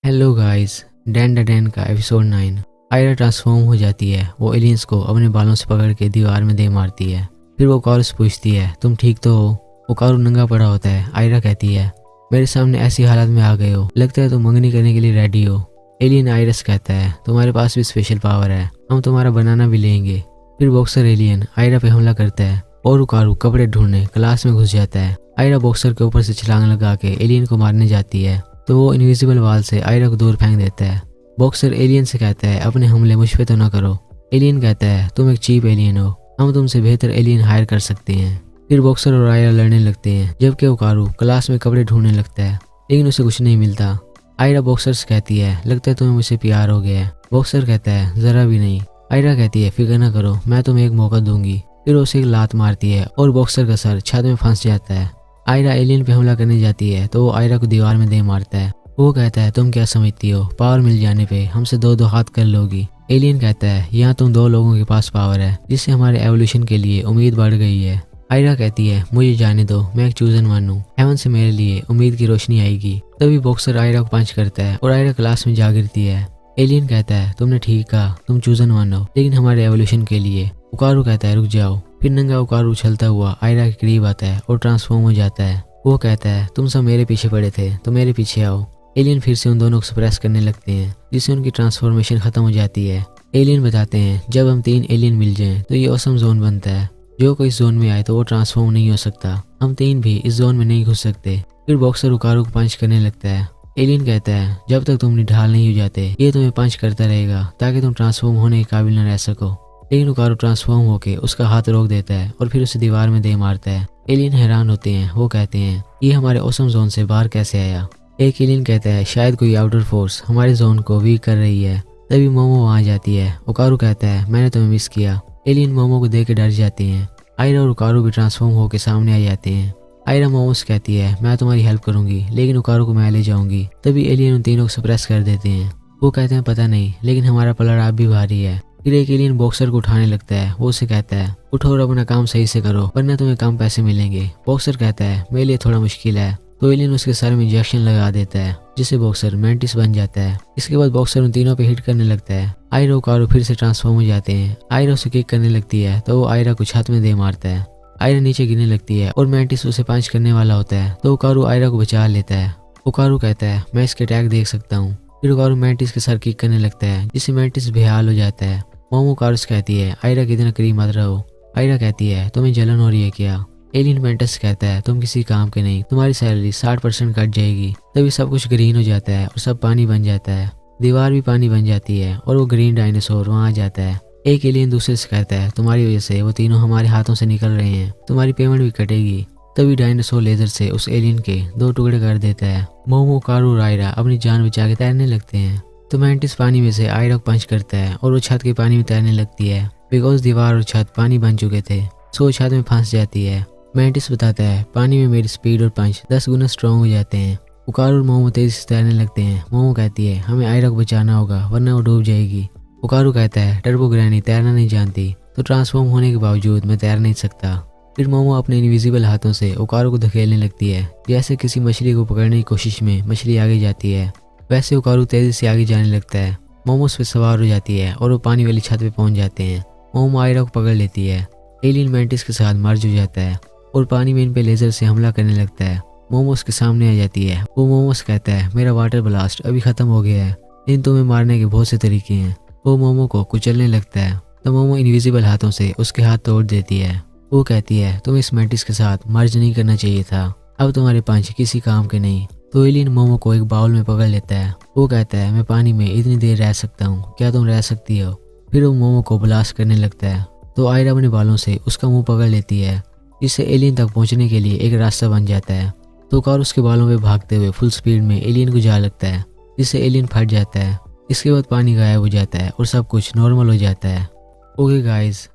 Hello guys, Dan the Dan का episode 9। Ayra transform हो जाती है। वो एलियंस को अपने बालों से पकड़ के दीवार में दे मारती है। फिर वो कारू से पूछती है, तुम ठीक तो हो? वो कारू नंगा पड़ा होता है। आयरा कहती है, मेरे सामने ऐसी हालत में आ गए हो, लगता है तुम मंगनी करने के लिए रेडी हो। एलियन आयरा से कहता है, तुम्हारे पास भी स्पेशल पावर है, हम तुम्हारा बनाना भी लेंगे। फिर बॉक्सर एलियन आयरा पे हमला करता है और कारू कपड़े ढूंढने क्लास में घुस जाता है। आयरा बॉक्सर के ऊपर से छलांग लगा के एलियन को मारने जाती है तो वो इनविजिबल वॉल से आयरा को दूर फेंक देता है। बॉक्सर एलियन से कहता है, अपने हमले मुझ पे तो ना करो। एलियन कहता है, तुम एक चीप एलियन हो, हम तुमसे बेहतर एलियन हायर कर सकते हैं। फिर बॉक्सर और आयरा लड़ने लगते हैं, जबकि वो कारू क्लास में कपड़े ढूंढने लगता है, लेकिन उसे कुछ नहीं मिलता। आयरा बॉक्सर से कहती है, लगता है तुम्हें मुझसे प्यार हो गया है। बॉक्सर कहता है, जरा भी नहीं। आयरा कहती है, फिक्र न करो, मैं तुम्हें एक मौका दूंगी। फिर उसे एक लात मारती है और बॉक्सर का सर छत में फंस जाता है। आयरा एलियन पे हमला करने जाती है तो वो आयरा को दीवार में दे मारता है। वो कहता है, तुम क्या समझती हो, पावर मिल जाने पे हमसे दो दो हाथ कर लोगी। एलियन कहता है, यहाँ तुम दो लोगों के पास पावर है, जिससे हमारे एवोल्यूशन के लिए उम्मीद बढ़ गई है। आयरा कहती है, मुझे जाने दो, मैं एक चूजन वन हूँ, हेवन से मेरे लिए उम्मीद की रोशनी आएगी। तभी बॉक्सर आयरा को पंच करता है और आयरा क्लास में जा गिरती है। एलियन कहता है, तुमने ठीक कहा, तुम चूजन वन हो, लेकिन हमारे एवोल्यूशन के लिए। उकारू कहता है, रुक जाओ। फिर नंगा उकारू उछलता हुआ आयरा के करीब आता है और ट्रांसफॉर्म हो जाता है। वो कहता है, तुम सब मेरे पीछे पड़े थे तो मेरे पीछे आओ। एलियन फिर से उन दोनों को सप्रेस करने लगते हैं, जिससे उनकी ट्रांसफॉर्मेशन खत्म हो जाती है। एलियन बताते हैं, जब हम 3 एलियन मिल जाएं तो ये ऑसम जोन बनता है। जो कोई इस जोन में आए तो वो ट्रांसफॉर्म नहीं हो सकता। हम 3 भी इस जोन में नहीं घुस सकते। फिर बॉक्सर उकारू को पंच करने लगता है। एलियन कहता है, जब तक तुम निढाल नहीं हो जाते ये तुम्हें पंच करता रहेगा ताकि तुम ट्रांसफॉर्म होने के काबिल न रह सको। लेकिन उकारू ट्रांसफॉर्म होकर उसका हाथ रोक देता है और फिर उसे दीवार में दे मारता है। एलियन हैरान होते हैं। वो कहते हैं, ये हमारे ऑसम जोन से बाहर कैसे आया? एक एलियन कहता है, शायद कोई आउटर फोर्स हमारे जोन को वीक कर रही है। तभी मोमो वहां जाती है। उकारू कहता है, मैंने तुम्हें मिस किया। एलियन मोमो को देख के डर जाते हैं। आयरा और उकारू भी ट्रांसफॉर्म होकर सामने आ जाते हैं। आयरा मोमो से कहती है, मैं तुम्हारी हेल्प करूंगी, लेकिन उकारू को मैं ले जाऊंगी। तभी एलियन उन तीनों को सप्रेस कर देते हैं। वो कहते हैं, पता नहीं, लेकिन हमारा पलड़ आप भी भारी है। फिर एक एलियन बॉक्सर को उठाने लगता है। वो उसे कहता है, उठो और अपना काम सही से करो, वरना तुम्हें कम पैसे मिलेंगे। बॉक्सर कहता है, मेरे लिए थोड़ा मुश्किल है। तो एलियन उसके सर में इंजेक्शन लगा देता है, जिससे बॉक्सर मेंटिस बन जाता है। इसके बाद बॉक्सर उन तीनों पे हिट करने लगता है। आयरा और कारू फिर से ट्रांसफॉर्म हो जाते हैं। आयरा उसे किक करने लगती है तो वो आयरा को छत में दे मारता है। आयरा नीचे गिरने लगती है और मेंटिस उसे पंच करने वाला होता है तो उकारू आयरा को बचा लेता है। उकारू कहता है, मैं इसके अटैक देख सकता हूँ। फिर उकारू मेंटिस के सर किक करने लगता है, जिससे मेंटिस बेहाल हो जाता है। मोमो कारू से कहती है, आयरा की इतना करीब मत रहो। आयरा कहती है, तुम्हें जलन हो रही है क्या? एलियन मेंटिस कहता है, तुम किसी काम के नहीं, तुम्हारी सैलरी 60% कट जाएगी। तभी सब कुछ ग्रीन हो जाता है और सब पानी बन जाता है। दीवार भी पानी बन जाती है और वो ग्रीन डायनासोर वहां आ जाता है। एक एलियन दूसरे से कहता है, तुम्हारी वजह से वो तीनों हमारे हाथों से निकल रहे हैं, तुम्हारी पेमेंट भी कटेगी। तभी डायनासोर लेजर से उस एलियन के 2 टुकड़े कर देता है। मोमो, कारू और आयरा अपनी जान बचा के तैरने लगते हैं तो मेंटिस पानी में से आयरा को पंच करता है और वो छत के पानी में तैरने लगती है। बिकॉज दीवार और छत पानी बन चुके थे सो वो छत में फंस जाती है। मेंटिस बताता है, पानी में मेरी स्पीड और पंच 10 गुना स्ट्रॉन्ग हो जाते हैं। उकारू और मोमो तेजी से तैरने लगते हैं। मोमो कहती है, हमें आयरा को बचाना होगा वरना वो डूब जाएगी। उकारू कहता है, टर्बो ग्रैनी तैरना नहीं जानती, तो ट्रांसफॉर्म होने के बावजूद मैं तैर नहीं सकता। फिर मोमो अपने इनविजिबल हाथों से उकारू को धकेलने लगती है, जैसे किसी मछली को पकड़ने की कोशिश में मछली आगे जाती है। वैसे उकारू तेजी से आगे जाने लगता है। मोमो उस पर सवार हो जाती है और वो पानी वाली छत पे पहुंच जाते हैं। मोमो आयरा को पकड़ लेती है। एलियन मेंटिस के साथ मर्ज हो जाता है और पानी में इन पे लेजर से हमला करने लगता है। मोमो उसके सामने आ जाती है। वो मोमो से कहता है, मेरा वाटर ब्लास्ट अभी खत्म हो गया है, इन तुम्हें मारने के बहुत से तरीके हैं। वो मोमो को कुचलने लगता है तो मोमो इनविजिबल हाथों से उसके हाथ तोड़ देती है। वो कहती है, तुम्हें इस मेंटिस के साथ मर्ज नहीं करना चाहिए था, अब तुम्हारे पंच किसी काम के नहीं। तो एलियन मोमो को एक बाउल में पकड़ लेता है। वो कहता है, मैं पानी में इतनी देर रह सकता हूँ, क्या तुम रह सकती हो? फिर वो मोमो को ब्लास्ट करने लगता है तो आयरा अपने बालों से उसका मुंह पकड़ लेती है, जिससे एलियन तक पहुंचने के लिए एक रास्ता बन जाता है। तो कार उसके बालों पे भागते हुए फुल स्पीड में एलियन को जा लगता है, जिससे एलियन फट जाता है। इसके बाद पानी गायब हो जाता है और सब कुछ नॉर्मल हो जाता है। Okay guys,